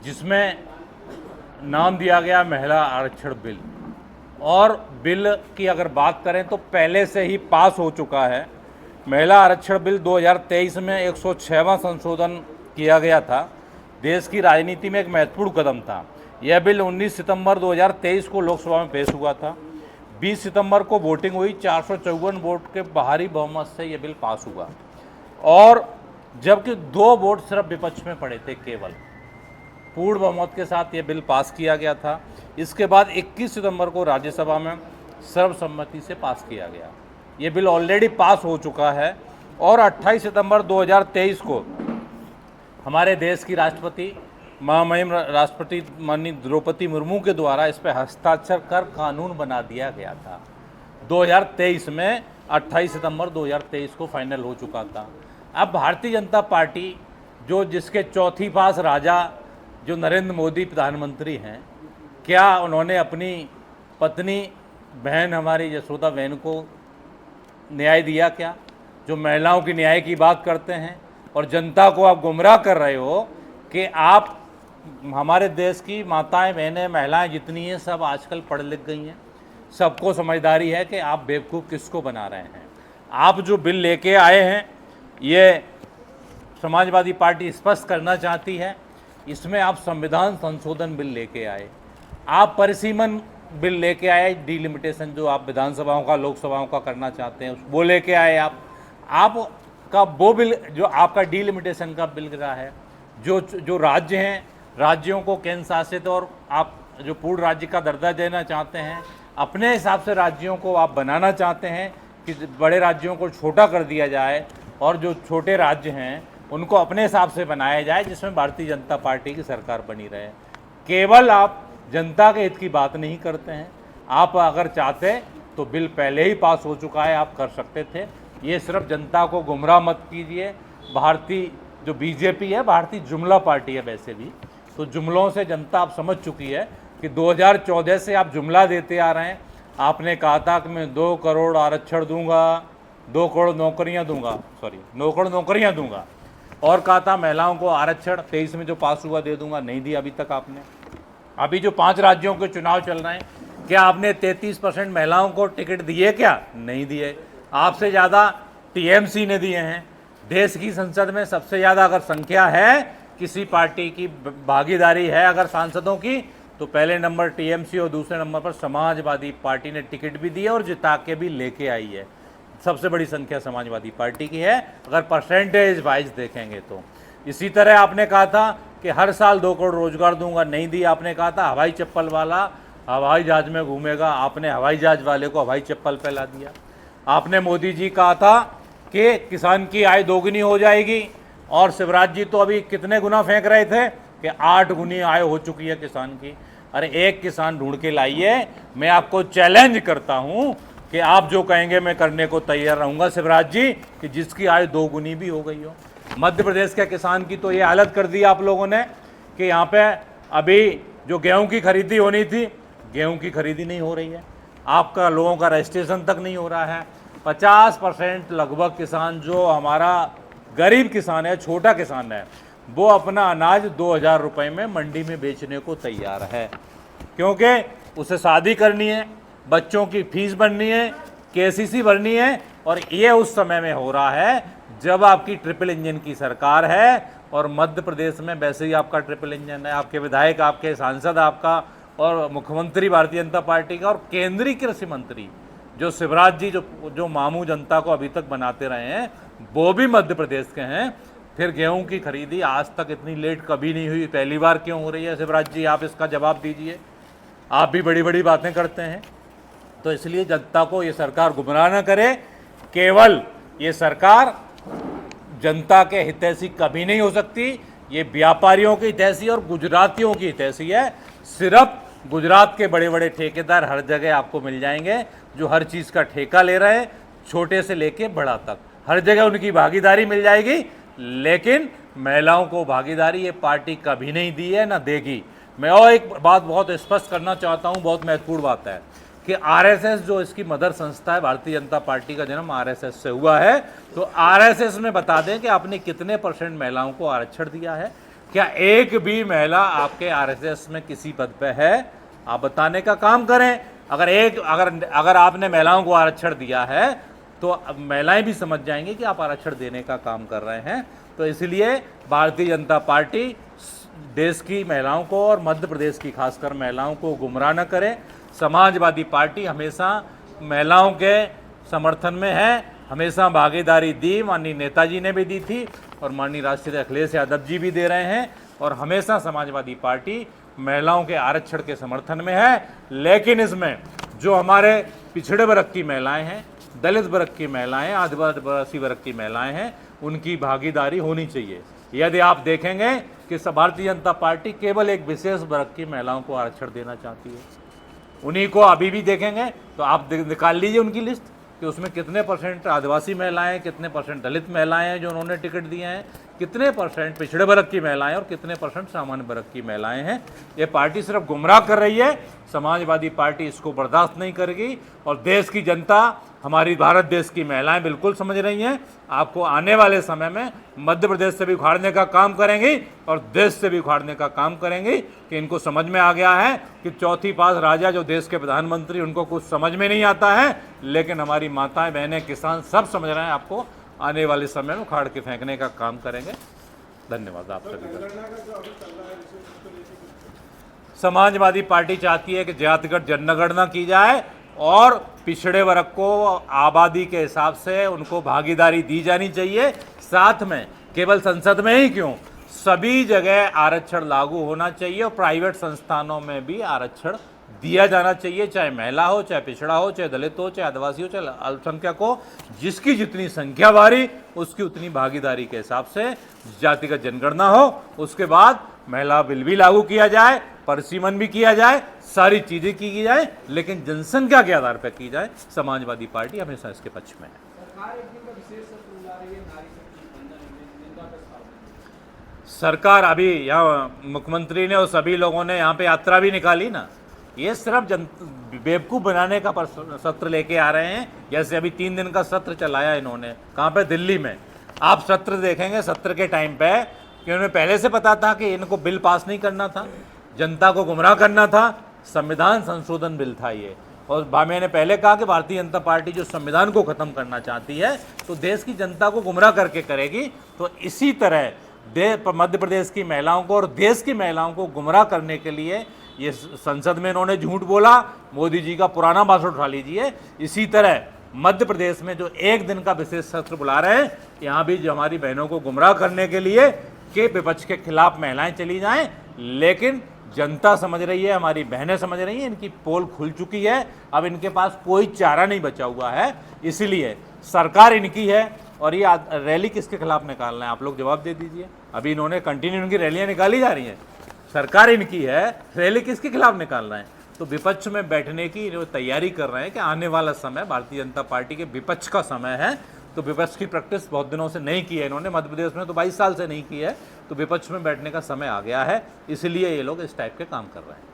जिसमें नाम दिया गया महिला आरक्षण बिल। और बिल की अगर बात करें तो पहले से ही पास हो चुका है। महिला आरक्षण बिल 2023 में 106वां संशोधन किया गया था। देश की राजनीति में एक महत्वपूर्ण कदम था। यह बिल 19 सितंबर 2023 को लोकसभा में पेश हुआ था। 20 सितंबर को वोटिंग हुई। 454 वोट के भारी बहुमत से यह बिल पास हुआ, और जबकि 2 वोट सिर्फ विपक्ष में पड़े थे केवल। पूर्ण बहुमत के साथ ये बिल पास किया गया था। इसके बाद 21 सितंबर को राज्यसभा में सर्वसम्मति से पास किया गया। ये बिल ऑलरेडी पास हो चुका है, और 28 सितंबर 2023 को हमारे देश की राष्ट्रपति महामहिम राष्ट्रपति माननीय द्रौपदी मुर्मू के द्वारा इस पर हस्ताक्षर कर कानून बना दिया गया था। 2023 में 28 सितंबर 2023 को फाइनल हो चुका था। अब भारतीय जनता पार्टी जिसके चौथी पास राजा जो नरेंद्र मोदी प्रधानमंत्री हैं, क्या उन्होंने अपनी पत्नी बहन हमारी यशोदा बहन को न्याय दिया क्या? जो महिलाओं की न्याय की बात करते हैं, और जनता को आप गुमराह कर रहे हो कि आप हमारे देश की माताएं बहनें महिलाएं जितनी हैं सब आजकल पढ़ लिख गई हैं। सबको समझदारी है कि आप बेवकूफ़ किसको बना रहे हैं। आप जो बिल लेके आए हैं, ये समाजवादी पार्टी स्पष्ट करना चाहती है, इसमें आप संविधान संशोधन बिल लेके आए, आप परिसीमन बिल लेके आए, डिलिमिटेशन जो आप विधानसभाओं का लोकसभाओं का करना चाहते हैं वो लेके आए। आपका वो बिल जो आपका डिलिमिटेशन का बिल रहा है, जो राज्य हैं, राज्यों को केंद्र शासित और आप जो पूर्ण राज्य का दर्जा देना चाहते हैं, अपने हिसाब से राज्यों को आप बनाना चाहते हैं कि बड़े राज्यों को छोटा कर दिया जाए और जो छोटे राज्य हैं उनको अपने हिसाब से बनाया जाए, जिसमें भारतीय जनता पार्टी की सरकार बनी रहे। केवल आप जनता के हित की बात नहीं करते हैं। आप अगर चाहते तो बिल पहले ही पास हो चुका है, आप कर सकते थे। ये सिर्फ जनता को गुमराह मत कीजिए। भारतीय जो बीजेपी है, भारतीय जुमला पार्टी है वैसे भी, तो जुमलों से जनता आप समझ चुकी है कि 2014 से आप जुमला देते आ रहे हैं। आपने कहा था कि मैं 2 करोड़ आरक्षण दूंगा, 2 करोड़ नौकरियां दूंगा, 9 करोड़ नौकरियां दूंगा, और कहा था महिलाओं को आरक्षण 23 में जो पास हुआ दे दूंगा। नहीं दिया अभी तक आपने। अभी जो 5 राज्यों के चुनाव चल रहे हैं, क्या आपने 33% महिलाओं को टिकट दिए? क्या नहीं दिए। आपसे ज़्यादा टीएमसी ने दिए हैं। देश की संसद में सबसे ज़्यादा अगर संख्या है किसी पार्टी की भागीदारी है अगर सांसदों की, तो पहले नंबर टीएमसी और दूसरे नंबर पर समाजवादी पार्टी ने टिकट भी दिया और जिता के भी लेके आई है। सबसे बड़ी संख्या समाजवादी पार्टी की है अगर परसेंटेज वाइज देखेंगे तो। इसी तरह आपने कहा था कि हर साल 2 करोड़ रोजगार दूंगा, नहीं दिया। आपने कहा था हवाई चप्पल वाला हवाई जहाज में घूमेगा, आपने हवाई जहाज वाले को हवाई चप्पल फैला दिया। आपने मोदी जी कहा था कि किसान की आय दोगुनी हो जाएगी, और शिवराज जी तो अभी कितने गुना फेंक रहे थे कि 8 गुनी आय हो चुकी है किसान की। अरे एक किसान ढूंढ के लाइए। मैं आपको चैलेंज करता हूं कि आप जो कहेंगे मैं करने को तैयार रहूंगा शिवराज जी, कि जिसकी आय 2 गुनी भी हो गई हो। मध्य प्रदेश के किसान की तो ये हालत कर दी आप लोगों ने कि यहाँ पे अभी जो गेहूं की खरीदी होनी थी, गेहूं की खरीदी नहीं हो रही है। आपका लोगों का रजिस्ट्रेशन तक नहीं हो रहा है। 50% लगभग किसान जो हमारा गरीब किसान है, छोटा किसान है, वो अपना अनाज 2000 रुपये में मंडी में बेचने को तैयार है, क्योंकि उसे शादी करनी है, बच्चों की फीस भरनी है, केसीसी भरनी है। और ये उस समय में हो रहा है जब आपकी ट्रिपल इंजन की सरकार है, और मध्य प्रदेश में वैसे ही आपका ट्रिपल इंजन है। आपके विधायक, आपके सांसद आपका, और मुख्यमंत्री भारतीय जनता पार्टी का, और केंद्रीय कृषि मंत्री जो शिवराज जी जो मामू जनता को अभी तक बनाते रहे हैं, वो भी मध्य प्रदेश के हैं। फिर गेहूं की खरीदी आज तक इतनी लेट कभी नहीं हुई, पहली बार क्यों हो रही है? शिवराज जी आप इसका जवाब दीजिए। आप भी बड़ी बड़ी बातें करते हैं, तो इसलिए जनता को ये सरकार गुमराह न करे। केवल ये सरकार जनता के हितैषी कभी नहीं हो सकती। ये व्यापारियों की हितैषी और गुजरातियों की हितैषी है। सिर्फ गुजरात के बड़े बड़े ठेकेदार हर जगह आपको मिल जाएंगे जो हर चीज़ का ठेका ले रहे हैं, छोटे से लेके बड़ा तक हर जगह उनकी भागीदारी मिल जाएगी। लेकिन महिलाओं को भागीदारी ये पार्टी कभी नहीं दी है, ना देगी। मैं और एक बात बहुत स्पष्ट करना चाहता हूँ, बहुत महत्वपूर्ण बात है कि आरएसएस जो इसकी मदर संस्था है, भारतीय जनता पार्टी का जन्म आरएसएस से हुआ है, तो आरएसएस में बता दें कि आपने कितने % महिलाओं को आरक्षण दिया है। क्या एक भी महिला आपके आरएसएस में किसी पद पे है? आप बताने का काम करें। अगर आपने महिलाओं को आरक्षण दिया है तो अब महिलाएं भी समझ जाएंगी कि आप आरक्षण देने का काम कर रहे हैं। तो इसलिए भारतीय जनता पार्टी देश की महिलाओं को और मध्य प्रदेश की खासकर महिलाओं को गुमराह न करे। समाजवादी पार्टी हमेशा महिलाओं के समर्थन में है, हमेशा भागीदारी दी, माननीय नेताजी ने भी दी थी और माननीय राष्ट्रपति अखिलेश यादव जी भी दे रहे हैं। और हमेशा समाजवादी पार्टी महिलाओं के आरक्षण के समर्थन में है। लेकिन इसमें जो हमारे पिछड़े वर्ग की महिलाएं हैं, दलित वर्ग की महिलाएं, आदिवासी वर्ग की महिलाएं हैं, उनकी भागीदारी होनी चाहिए। यदि आप देखेंगे कि भारतीय जनता पार्टी केवल एक विशेष वर्ग की महिलाओं को आरक्षण देना चाहती है, उन्हीं को अभी भी देखेंगे तो आप निकाल लीजिए उनकी लिस्ट कि उसमें कितने परसेंट आदिवासी महिलाएं, कितने परसेंट दलित महिलाएं हैं जो उन्होंने टिकट दिए हैं, कितने परसेंट पिछड़े वर्ग की महिलाएं और कितने परसेंट सामान्य वर्ग की महिलाएं हैं। ये पार्टी सिर्फ गुमराह कर रही है। समाजवादी पार्टी इसको बर्दाश्त नहीं करेगी और देश की जनता, हमारी भारत देश की महिलाएं बिल्कुल समझ रही हैं। आपको आने वाले समय में मध्य प्रदेश से भी उखाड़ने का काम करेंगी और देश से भी उखाड़ने का काम करेंगी कि इनको समझ में आ गया है कि चौथी पास राजा जो देश के प्रधानमंत्री, उनको कुछ समझ में नहीं आता है। लेकिन हमारी माताएं, बहनें, किसान सब समझ रहे हैं। आपको आने वाले समय में उखाड़ के फेंकने का काम करेंगे। धन्यवाद आप सभी का। समाजवादी पार्टी चाहती है कि जातिगत जनगणना की जाए और पिछड़े वर्ग को आबादी के हिसाब से उनको भागीदारी दी जानी चाहिए। साथ में केवल संसद में ही क्यों, सभी जगह आरक्षण लागू होना चाहिए और प्राइवेट संस्थानों में भी आरक्षण दिया जाना चाहिए, चाहे महिला हो, चाहे पिछड़ा हो, चाहे दलित हो, चाहे आदिवासी हो, चाहे अल्पसंख्यक हो। जिसकी जितनी संख्या बारी उसकी उतनी भागीदारी के हिसाब से जातिगत जनगणना हो। उसके बाद महिला बिल भी लागू किया जाए, परिसीमन भी किया जाए, सारी चीजें की जाए, लेकिन जनसंख्या के आधार पर की जाए। समाजवादी पार्टी हमेशा इसके पक्ष में है। सरकार अभी यहाँ मुख्यमंत्री ने और सभी लोगों ने यहाँ पे यात्रा भी निकाली ना, ये सिर्फ बेवकूफ़ बनाने का सत्र लेके आ रहे हैं। जैसे अभी 3 दिन का सत्र चलाया इन्होंने, कहाँ पे? दिल्ली में। आप सत्र देखेंगे, सत्र के टाइम पे कि उन्हें पहले से पता था कि इनको बिल पास नहीं करना था, जनता को गुमराह करना था। संविधान संशोधन बिल था ये, और मैंने पहले कहा कि भारतीय जनता पार्टी जो संविधान को ख़त्म करना चाहती है तो देश की जनता को गुमराह करके करेगी। तो इसी तरह मध्य प्रदेश की महिलाओं को और देश की महिलाओं को गुमराह करने के लिए ये संसद में इन्होंने झूठ बोला। मोदी जी का पुराना भाषण उठा लीजिए। इसी तरह मध्य प्रदेश में जो एक दिन का विशेष सत्र बुला रहे हैं, यहाँ भी जो हमारी बहनों को गुमराह करने के लिए कि विपक्ष के खिलाफ महिलाएं चली जाएं। लेकिन जनता समझ रही है, हमारी बहनें समझ रही हैं, इनकी पोल खुल चुकी है। अब इनके पास कोई चारा नहीं बचा हुआ है। इसलिए सरकार इनकी है। और ये रैली किसके खिलाफ निकालना है, आप लोग जवाब दे दीजिए। अभी इन्होंने कंटिन्यू इनकी रैलियां निकाली जा रही हैं, सरकार इनकी है, रैली किसके खिलाफ निकालना है? तो विपक्ष में बैठने की जो तैयारी कर रहे हैं कि आने वाला समय भारतीय जनता पार्टी के विपक्ष का समय है। तो विपक्ष की प्रैक्टिस बहुत दिनों से नहीं की है इन्होंने, मध्य प्रदेश में तो 22 साल से नहीं की है। तो विपक्ष में बैठने का समय आ गया है, इसलिए ये लोग इस टाइप के काम कर रहे हैं।